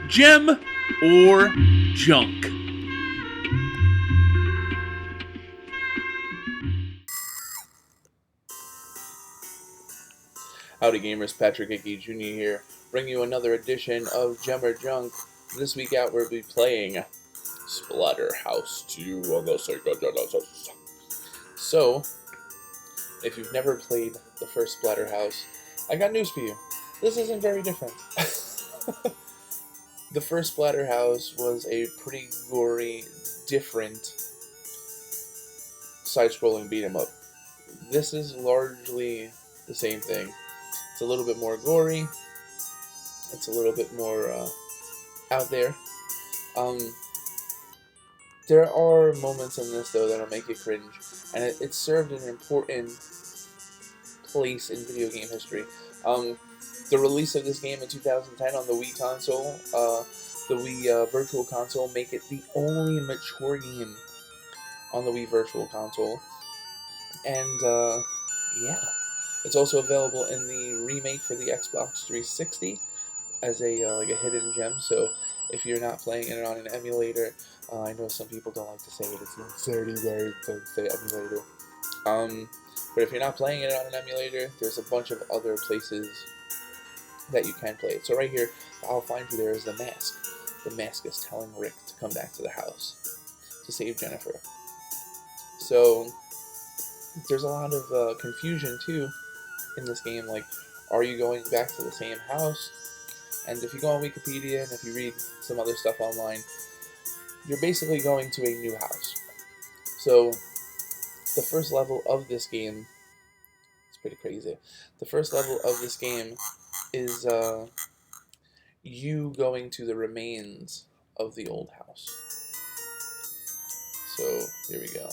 Gem or junk? Howdy gamers, Patrick Hickey Jr. here, bringing you another edition of Gem or Junk. This week out we'll be playing Splatterhouse II on the Sega Genesis. So, if you've never played the first Splatterhouse, I got news for you. This isn't very different. The first Splatterhouse was a pretty gory, different side-scrolling beat-em-up. This is largely the same thing. It's a little bit more gory. It's a little bit more out there. There are moments in this, though, that'll make you cringe. And it served an important place in video game history. The release of this game in 2010 on the Wii console, the Wii Virtual Console, make it the only mature game on the Wii Virtual Console. And, yeah. It's also available in the remake for the Xbox 360 as a like a hidden gem. So if you're not playing it on an emulator, I know some people don't like to say it. It's dirty word to say emulator. But if you're not playing it on an emulator, there's a bunch of other places that you can play it. So right here, I'll find you there is the mask. The mask is telling Rick to come back to the house to save Jennifer. So there's a lot of confusion too in this game, like, are you going back to the same house? And if you go on Wikipedia and if you read some other stuff online, you're basically going to a new house. So the first level of this game, it's pretty crazy. The first level of this game is you going to the remains of the old house. So here we go.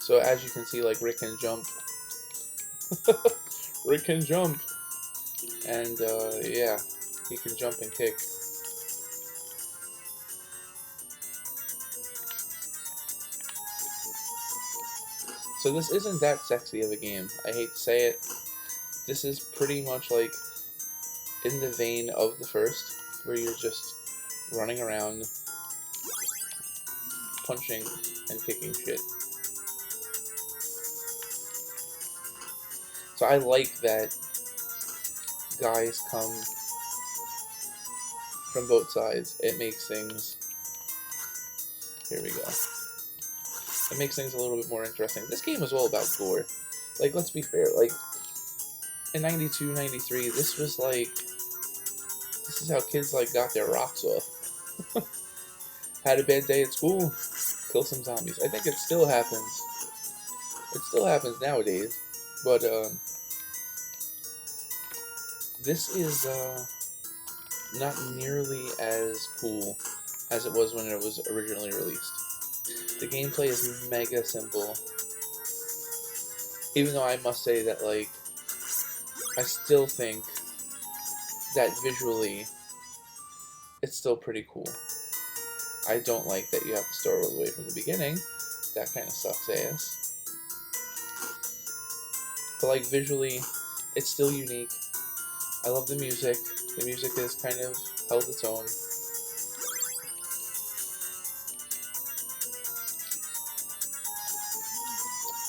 So as you can see, like, Rick can jump. Rick can jump. And, yeah, he can jump and kick. So this isn't that sexy of a game. I hate to say it. This is pretty much like in the vein of the first, where you're just running around, punching and kicking shit. So I like that guys come from both sides. It makes things... Here we go. It makes things a little bit more interesting. This game was all about gore. Like, let's be fair. Like, in 92, 93, this was like... This is how kids, like, got their rocks off. Had a bad day at school, kill some zombies. I think it still happens. It still happens nowadays. But, this is, not nearly as cool as it was when it was originally released. The gameplay is mega simple. Even though I must say that, like, I still think that visually, it's still pretty cool. I don't like that you have to start all the way from the beginning. That kind of sucks ass. But, like, visually, it's still unique. I love the music. The music has kind of held its own.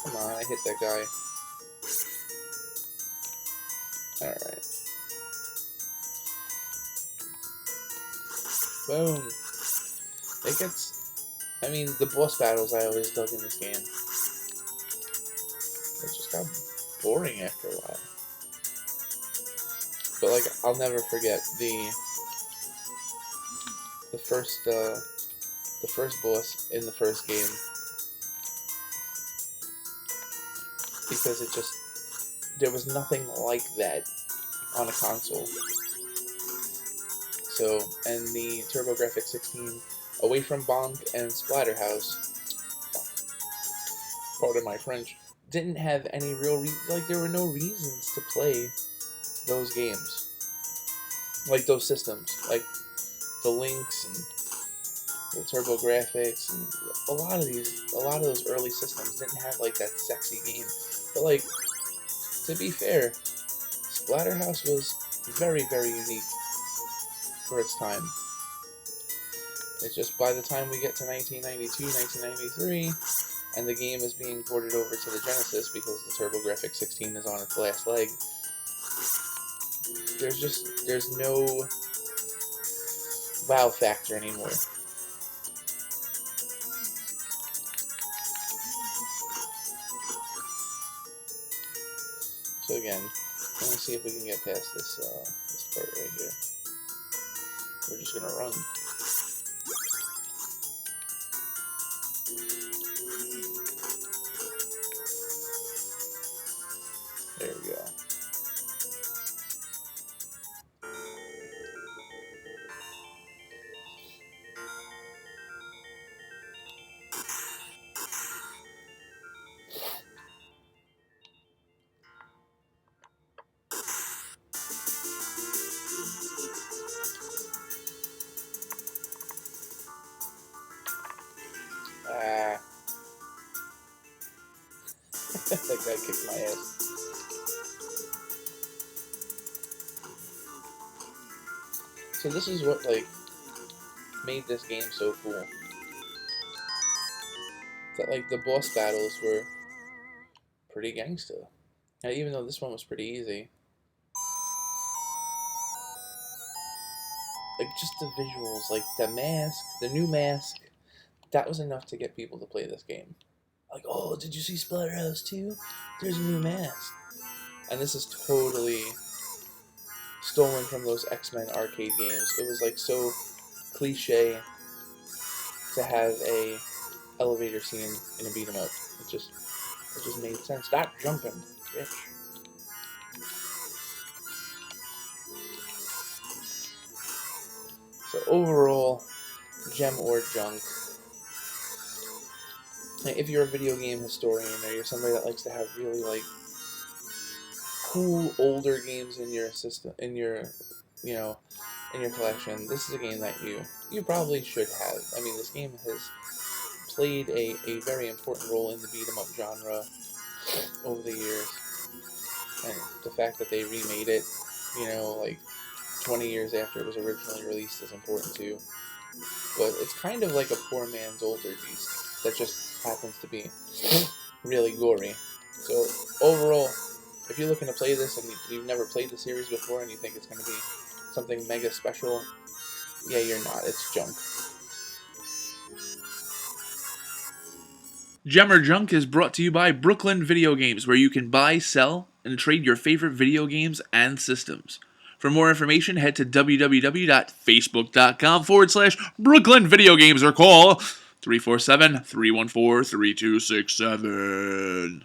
Come on, I hit that guy. Alright. Boom. It gets... I mean, the boss battles I always dug in this game. It just got boring after a while. But, like, I'll never forget the first boss in the first game, because it just, there was nothing like that on a console. So, and the TurboGrafx 16, away from Bonk and Splatterhouse, pardon my French, didn't have any real like, there were no reasons to play those games, like those systems, like the Lynx and the TurboGrafx, and a lot of those early systems didn't have like that sexy game. But, like, to be fair, Splatterhouse was very, very unique. for its time. It's just by the time we get to 1992, 1993, and the game is being ported over to the Genesis because the TurboGrafx 16 is on its last leg, there's no wow factor anymore. So again, let me see if we can get past this part right here. We're just gonna run. There we go. Ah. That guy kicked my ass. So this is what, like, made this game so cool. That, like, the boss battles were pretty gangsta. Now, even though this one was pretty easy, like, just the visuals, like, the mask, the new mask, that was enough to get people to play this game. Like, oh, did you see Splatterhouse II? There's a new mask. And this is totally stolen from those X-Men arcade games. It was, like, so cliche to have a elevator scene in a beat 'em up. It just made sense. Stop jumping, bitch. So overall, gem or junk. If you're a video game historian or you're somebody that likes to have really, like, cool older games in your system, in your collection, this is a game that you probably should have. I mean, this game has played a very important role in the beat 'em up genre over the years, and the fact that they remade it, like 20 years after it was originally released is important too. But it's kind of like a poor man's Altergeist that just happens to be really gory. So overall, if you're looking to play this and you've never played the series before and you think it's going to be something mega special, yeah, you're not. It's junk. Gem or Junk is brought to you by Brooklyn Video Games, where you can buy, sell, and trade your favorite video games and systems. For more information, head to www.facebook.com/Brooklyn Video Games or call 347-314-3267.